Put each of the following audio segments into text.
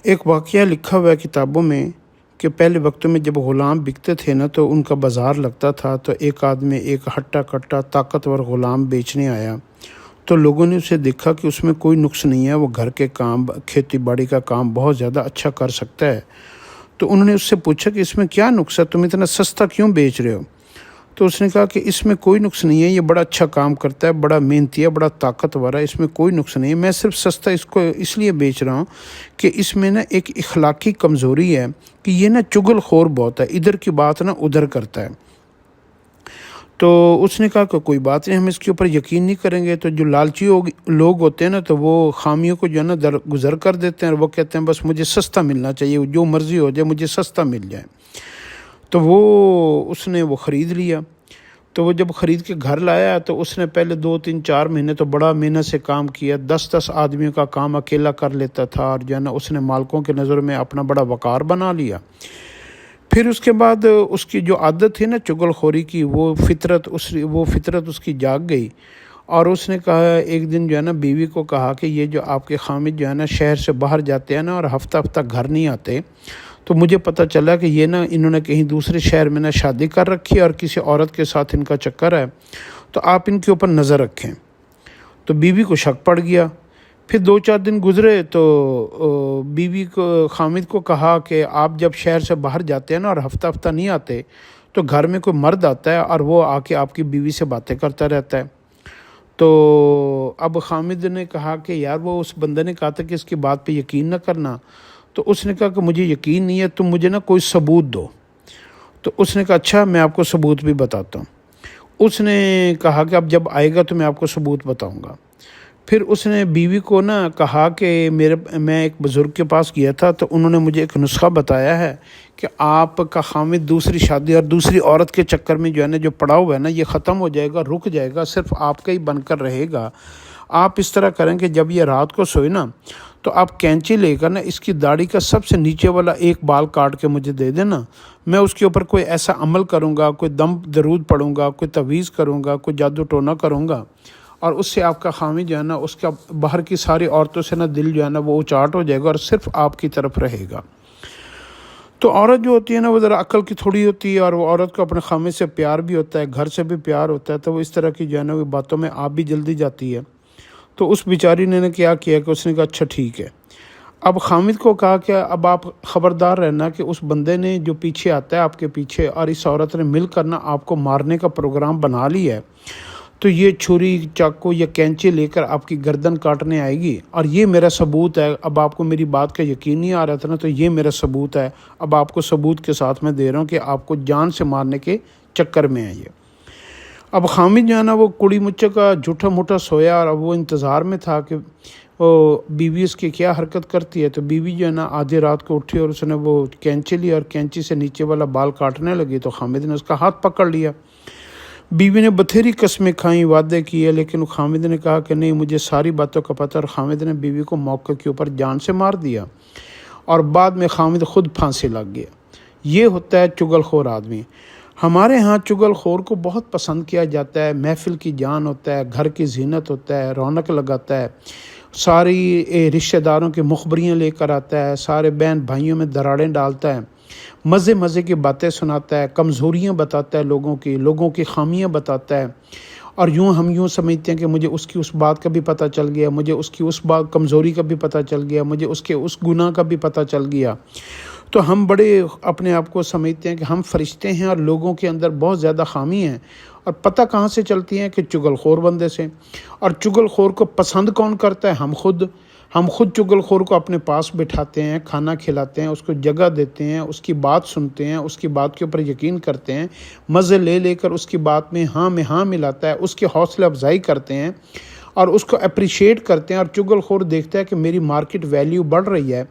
ایک واقعہ لکھا ہوا ہے کتابوں میں کہ پہلے وقتوں میں جب غلام بکتے تھے نا تو ان کا بازار لگتا تھا، تو ایک آدمی ایک ہٹا کٹا طاقتور غلام بیچنے آیا، تو لوگوں نے اسے دیکھا کہ اس میں کوئی نقص نہیں ہے، وہ گھر کے کام کھیتی باڑی کا کام بہت زیادہ اچھا کر سکتا ہے۔ تو انہوں نے اس سے پوچھا کہ اس میں کیا نقص ہے، تم اتنا سستا کیوں بیچ رہے ہو؟ تو اس نے کہا کہ اس میں کوئی نقص نہیں ہے، یہ بڑا اچھا کام کرتا ہے، بڑا محنتی ہے، بڑا طاقتور ہے، اس میں کوئی نقص نہیں ہے، میں صرف سستا اس کو اس لیے بیچ رہا ہوں کہ اس میں نا ایک اخلاقی کمزوری ہے کہ یہ نا چغل خور بہت ہے، ادھر کی بات نا ادھر کرتا ہے۔ تو اس نے کہا کہ کوئی بات نہیں، ہم اس کے اوپر یقین نہیں کریں گے۔ تو جو لالچی لوگ ہوتے ہیں نا تو وہ خامیوں کو جو ہے نا درگزر کر دیتے ہیں، اور وہ کہتے ہیں بس مجھے سستا ملنا چاہیے، جو مرضی ہو جائے مجھے سستا مل جائے۔ تو اس نے وہ خرید لیا۔ تو وہ جب خرید کے گھر لایا تو اس نے پہلے 2 3 4 مہینے تو بڑا محنت سے کام کیا، 10 آدمیوں کا کام اکیلا کر لیتا تھا، اور جو ہے نا اس نے مالکوں کے نظر میں اپنا بڑا وقار بنا لیا۔ پھر اس کے بعد اس کی جو عادت تھی نا چغل خوری کی، وہ فطرت اس کی جاگ گئی، اور اس نے کہا ایک دن جو ہے نا بیوی کو کہا کہ یہ جو آپ کے خامد جو ہے نا شہر سے باہر جاتے ہیں نا اور ہفتہ ہفتہ گھر نہیں آتے، تو مجھے پتہ چلا کہ یہ نا انہوں نے کہیں دوسرے شہر میں نا شادی کر رکھی ہے اور کسی عورت کے ساتھ ان کا چکر ہے، تو آپ ان کے اوپر نظر رکھیں۔ تو بیوی کو شک پڑ گیا۔ پھر 2 4 دن گزرے تو بیوی کو خامد کو کہا کہ آپ جب شہر سے باہر جاتے ہیں نا اور ہفتہ ہفتہ نہیں آتے تو گھر میں کوئی مرد آتا ہے اور وہ آ کے آپ کی بیوی سے باتیں کرتا رہتا ہے۔ تو اب خامد نے کہا کہ یار وہ اس بندے نے کہا تھا کہ اس کی بات پہ یقین نہ کرنا، تو اس نے کہا کہ مجھے یقین نہیں ہے، تم مجھے نا کوئی ثبوت دو۔ تو اس نے کہا اچھا میں آپ کو ثبوت بھی بتاتا ہوں۔ اس نے کہا کہ اب جب آئے گا تو میں آپ کو ثبوت بتاؤں گا۔ پھر اس نے بیوی کو نا کہا کہ میں ایک بزرگ کے پاس گیا تھا، تو انہوں نے مجھے ایک نسخہ بتایا ہے کہ آپ کا خامد دوسری شادی اور دوسری عورت کے چکر میں جو ہے نا جو پڑا ہوا ہے نا یہ ختم ہو جائے گا، رک جائے گا، صرف آپ کا ہی بن کر رہے گا۔ آپ اس طرح کریں کہ جب یہ رات کو سوئے نا تو آپ کینچی لے کر نا اس کی داڑھی کا سب سے نیچے والا ایک بال کاٹ کے مجھے دے دینا، میں اس کے اوپر کوئی ایسا عمل کروں گا، کوئی دم درود پڑھوں گا، کوئی تعویذ کروں گا، کوئی جادو ٹونا کروں گا، اور اس سے آپ کا خامد جو ہے نا اس کا باہر کی ساری عورتوں سے نا دل جو ہے نا وہ اچاٹ ہو جائے گا اور صرف آپ کی طرف رہے گا۔ تو عورت جو ہوتی ہے نا وہ ذرا عقل کی تھوڑی ہوتی ہے، اور وہ عورت کو اپنے خامد سے پیار بھی ہوتا ہے، گھر سے بھی پیار ہوتا ہے، تو وہ اس طرح کی جو ہے نا وہ باتوں میں آپ بھی جلدی جاتی ہے۔ تو اس بیچاری نے کیا کیا کہ اس نے کہا اچھا ٹھیک ہے۔ اب خامد کو کہا کہ اب آپ خبردار رہنا کہ اس بندے نے جو پیچھے آتا ہے آپ کے پیچھے اور اس عورت نے مل کر نا آپ کو مارنے کا پروگرام بنا لیا ہے، تو یہ چھری چاقو یا کینچی لے کر آپ کی گردن کاٹنے آئے گی، اور یہ میرا ثبوت ہے۔ اب آپ کو میری بات کا یقین نہیں آ رہا تھا نا، تو یہ میرا ثبوت ہے، اب آپ کو ثبوت کے ساتھ میں دے رہا ہوں کہ آپ کو جان سے مارنے کے چکر میں ہے یہ۔ اب خامد جو ہے نا وہ کڑی مچے کا جھوٹا موٹا سویا، اور اب وہ انتظار میں تھا کہ وہ بیوی اس کی کیا حرکت کرتی ہے۔ تو بیوی جو ہے نا آدھی رات کو اٹھی اور اس نے وہ کینچی لی اور کینچی سے نیچے والا بال کاٹنے لگی، تو خامد نے اس کا ہاتھ پکڑ لیا۔ بیوی نے بتھیری قسمیں کھائیں، وعدے کیے، لیکن خامد نے کہا کہ نہیں مجھے ساری باتوں کا پتہ، اور خامد نے بیوی کو موقع کے اوپر جان سے مار دیا، اور بعد میں خامد خود پھانسی لگ گیا۔ یہ ہوتا ہے چغل خور آدمی۔ ہمارے ہاں چغل خور کو بہت پسند کیا جاتا ہے، محفل کی جان ہوتا ہے، گھر کی زینت ہوتا ہے، رونق لگاتا ہے، ساری رشتہ داروں کی مخبریاں لے کر آتا ہے، سارے بہن بھائیوں میں دراڑیں ڈالتا ہے، مزے کی باتیں سناتا ہے، کمزوریاں بتاتا ہے، لوگوں کی خامیاں بتاتا ہے، اور ہم یوں سمجھتے ہیں کہ مجھے اس کی اس بات کا بھی پتہ چل گیا، مجھے اس کی اس بات کمزوری کا بھی پتہ چل گیا، مجھے اس کے اس گناہ کا بھی پتہ چل گیا۔ تو ہم بڑے اپنے آپ کو سمجھتے ہیں کہ ہم فرشتے ہیں، اور لوگوں کے اندر بہت زیادہ خامی ہیں، اور پتہ کہاں سے چلتی ہیں کہ چغل خور بندے سے۔ اور چغل خور کو پسند کون کرتا ہے؟ ہم خود چغل خور کو اپنے پاس بٹھاتے ہیں، کھانا کھلاتے ہیں، اس کو جگہ دیتے ہیں، اس کی بات سنتے ہیں، اس کی بات کے اوپر یقین کرتے ہیں، مزے لے کر اس کی بات میں ہاں ملاتا ہے، اس کی حوصلہ افزائی کرتے ہیں اور اس کو اپریشیٹ کرتے ہیں۔ اور چغل خور دیکھتا ہے کہ میری مارکیٹ ویلیو بڑھ رہی ہے،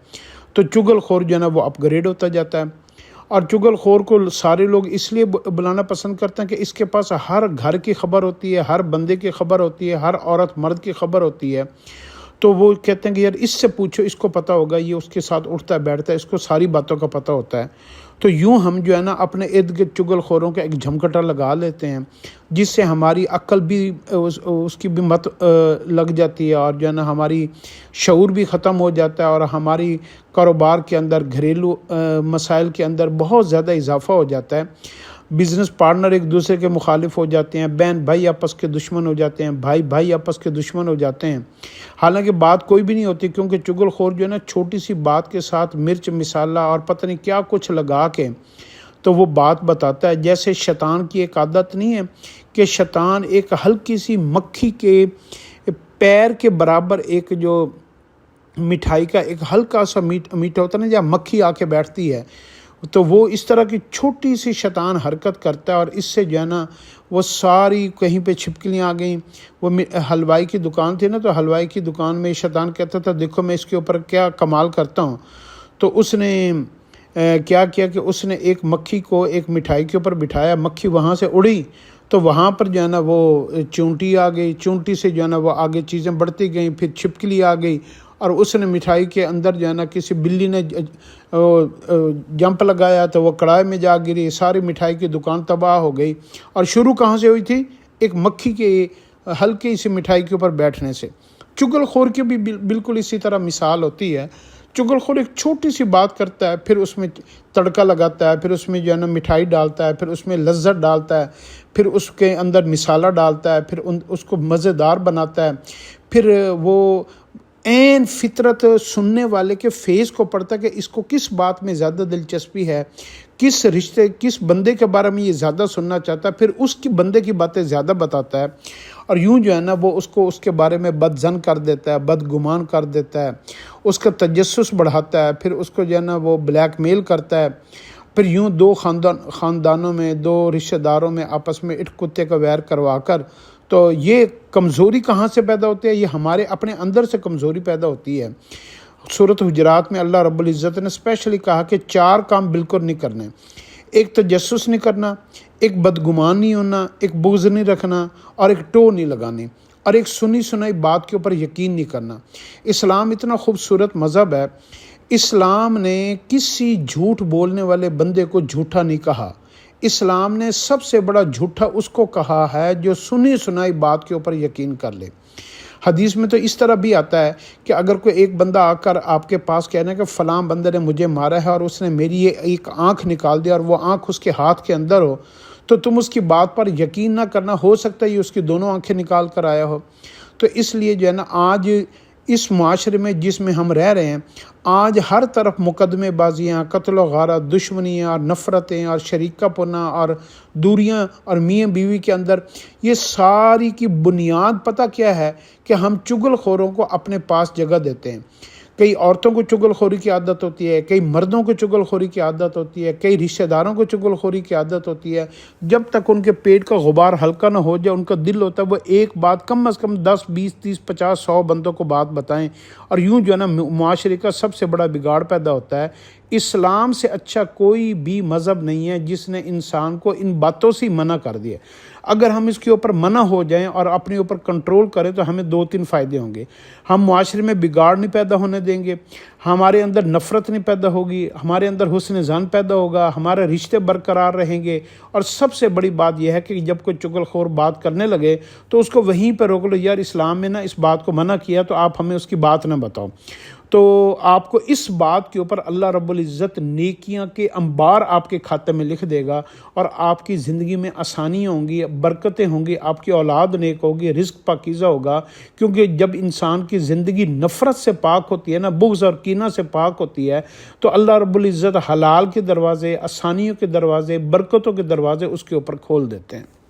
تو چغل خور جو ہے نا وہ اپ گریڈ ہوتا جاتا ہے۔ اور چغل خور کو سارے لوگ اس لیے بلانا پسند کرتے ہیں کہ اس کے پاس ہر گھر کی خبر ہوتی ہے، ہر بندے کی خبر ہوتی ہے، ہر عورت مرد کی خبر ہوتی ہے۔ تو وہ کہتے ہیں کہ یار اس سے پوچھو، اس کو پتہ ہوگا، یہ اس کے ساتھ اٹھتا ہے بیٹھتا ہے، اس کو ساری باتوں کا پتہ ہوتا ہے۔ تو یوں ہم جو ہے نا اپنے ارد گرد چگل خوروں کا ایک جھمکٹا لگا لیتے ہیں، جس سے ہماری عقل بھی اس کی بھی مت لگ جاتی ہے، اور جو ہے نا ہماری شعور بھی ختم ہو جاتا ہے، اور ہماری کاروبار کے اندر، گھریلو مسائل کے اندر بہت زیادہ اضافہ ہو جاتا ہے۔ بزنس پارٹنر ایک دوسرے کے مخالف ہو جاتے ہیں، بہن بھائی آپس کے دشمن ہو جاتے ہیں، بھائی بھائی آپس کے دشمن ہو جاتے ہیں، حالانکہ بات کوئی بھی نہیں ہوتی، کیونکہ چگل خور جو ہے نا چھوٹی سی بات کے ساتھ مرچ مسالہ اور پتہ نہیں کیا کچھ لگا کے تو وہ بات بتاتا ہے۔ جیسے شیطان کی ایک عادت نہیں ہے کہ شیطان ایک ہلکی سی مکھی کے پیر کے برابر ایک جو مٹھائی کا ایک ہلکا سا میٹھا ہوتا ہے نا، جہاں مکھی آ کے بیٹھتی ہے، تو وہ اس طرح کی چھوٹی سی شیطان حرکت کرتا ہے، اور اس سے جو ہے نا وہ ساری کہیں پہ چھپکلیاں آ گئیں۔ وہ حلوائی کی دکان تھی نا، تو حلوائی کی دکان میں شیطان کہتا تھا دیکھو میں اس کے اوپر کیا کمال کرتا ہوں۔ تو اس نے کیا کیا کہ اس نے ایک مکھی کو ایک مٹھائی کے اوپر بٹھایا، مکھی وہاں سے اڑی تو وہاں پر جو ہے نا وہ چونٹی آ گئی، چونٹی سے جو ہے نا وہ آگے چیزیں بڑھتی گئیں، پھر چھپکلی آ گئی، اور اس نے مٹھائی کے اندر جو ہے نا کسی بلی نے جمپ لگایا تو وہ کڑھائی میں جا گری، ساری مٹھائی کی دکان تباہ ہو گئی۔ اور شروع کہاں سے ہوئی تھی؟ ایک مکھی کے ہلکی سی مٹھائی کے اوپر بیٹھنے سے۔ چگل خور کی بھی بالکل اسی طرح مثال ہوتی ہے۔ چگل خور ایک چھوٹی سی بات کرتا ہے، پھر اس میں تڑکا لگاتا ہے، پھر اس میں جو ہے نا مٹھائی ڈالتا ہے، پھر اس میں لذت ڈالتا ہے، پھر اس کے اندر مسالہ ڈالتا ہے، پھر اس کو مزیدار بناتا ہے، پھر وہ عین فطرت سننے والے کے فیس کو پڑھتا ہے کہ اس کو کس بات میں زیادہ دلچسپی ہے، کس رشتے، کس بندے کے بارے میں یہ زیادہ سننا چاہتا ہے، پھر اس کی بندے کی باتیں زیادہ بتاتا ہے، اور یوں جو ہے نا وہ اس کو اس کے بارے میں بد ظن کر دیتا ہے، بد گمان کر دیتا ہے، اس کا تجسس بڑھاتا ہے، پھر اس کو جو ہے نا وہ بلیک میل کرتا ہے، پھر یوں دو خاندانوں میں، دو رشتہ داروں میں آپس میں اٹ کتے کا ویر کروا کر۔ تو یہ کمزوری کہاں سے پیدا ہوتی ہے؟ یہ ہمارے اپنے اندر سے کمزوری پیدا ہوتی ہے۔ سورۃ حجرات میں اللہ رب العزت نے اسپیشلی کہا کہ 4 کام بالکل نہیں کرنے: ایک تجسس نہیں کرنا، ایک بدگمان نہیں ہونا، ایک بغض نہیں رکھنا، اور ایک ٹو نہیں لگانی، اور ایک سنی سنائی بات کے اوپر یقین نہیں کرنا۔ اسلام اتنا خوبصورت مذہب ہے، اسلام نے کسی جھوٹ بولنے والے بندے کو جھوٹا نہیں کہا۔ اسلام نے سب سے بڑا جھوٹا اس کو کہا ہے جو سنی سنائی بات کے اوپر یقین کر لے۔ حدیث میں تو اس طرح بھی آتا ہے کہ اگر کوئی ایک بندہ آ کر آپ کے پاس کہنا کہ فلاں بندے نے مجھے مارا ہے اور اس نے میری یہ ایک آنکھ نکال دی اور وہ آنکھ اس کے ہاتھ کے اندر ہو، تو تم اس کی بات پر یقین نہ کرنا، ہو سکتا ہے یہ اس کی دونوں آنکھیں نکال کر آیا ہو۔ تو اس لیے جو ہے نا آج اس معاشرے میں جس میں ہم رہ رہے ہیں، آج ہر طرف مقدمے بازیاں، قتل و غارت، دشمنیاں اور نفرتیں اور شریکہ پنا اور دوریاں اور میاں بیوی کے اندر، یہ ساری کی بنیاد پتہ کیا ہے؟ کہ ہم چگل خوروں کو اپنے پاس جگہ دیتے ہیں۔ کئی عورتوں کو چگل خوری کی عادت ہوتی ہے، کئی مردوں کو چگل خوری کی عادت ہوتی ہے، کئی رشتہ داروں کو چگل خوری کی عادت ہوتی ہے۔ جب تک ان کے پیٹ کا غبار ہلکا نہ ہو جائے، ان کا دل ہوتا ہے وہ ایک بات کم از کم 10 20 30 50 100 بندوں کو بات بتائیں، اور یوں جو ہے نا معاشرے کا سب سے بڑا بگاڑ پیدا ہوتا ہے۔ اسلام سے اچھا کوئی بھی مذہب نہیں ہے جس نے انسان کو ان باتوں سے منع کر دیا۔ اگر ہم اس کے اوپر منع ہو جائیں اور اپنے اوپر کنٹرول کریں تو ہمیں 2-3 فائدے ہوں گے۔ ہم معاشرے میں بگاڑ نہیں پیدا ہونے دیں گے، ہمارے اندر نفرت نہیں پیدا ہوگی، ہمارے اندر حسن ظن پیدا ہوگا، ہمارے رشتے برقرار رہیں گے، اور سب سے بڑی بات یہ ہے کہ جب کوئی چگل خور بات کرنے لگے تو اس کو وہیں پہ روک لو، یار اسلام میں نا اس بات کو منع کیا تو آپ ہمیں اس کی بات نہ بتاؤ۔ تو آپ کو اس بات کے اوپر اللہ رب العزت نیکیاں کے انبار آپ کے کھاتے میں لکھ دے گا، اور آپ کی زندگی میں آسانیاں ہوں گی، برکتیں ہوں گی، آپ کی اولاد نیک ہوگی، رزق پاکیزہ ہوگا۔ کیونکہ جب انسان کی زندگی نفرت سے پاک ہوتی ہے نا، بغض اور کینہ سے پاک ہوتی ہے، تو اللہ رب العزت حلال کے دروازے، آسانیوں کے دروازے، برکتوں کے دروازے اس کے اوپر کھول دیتے ہیں۔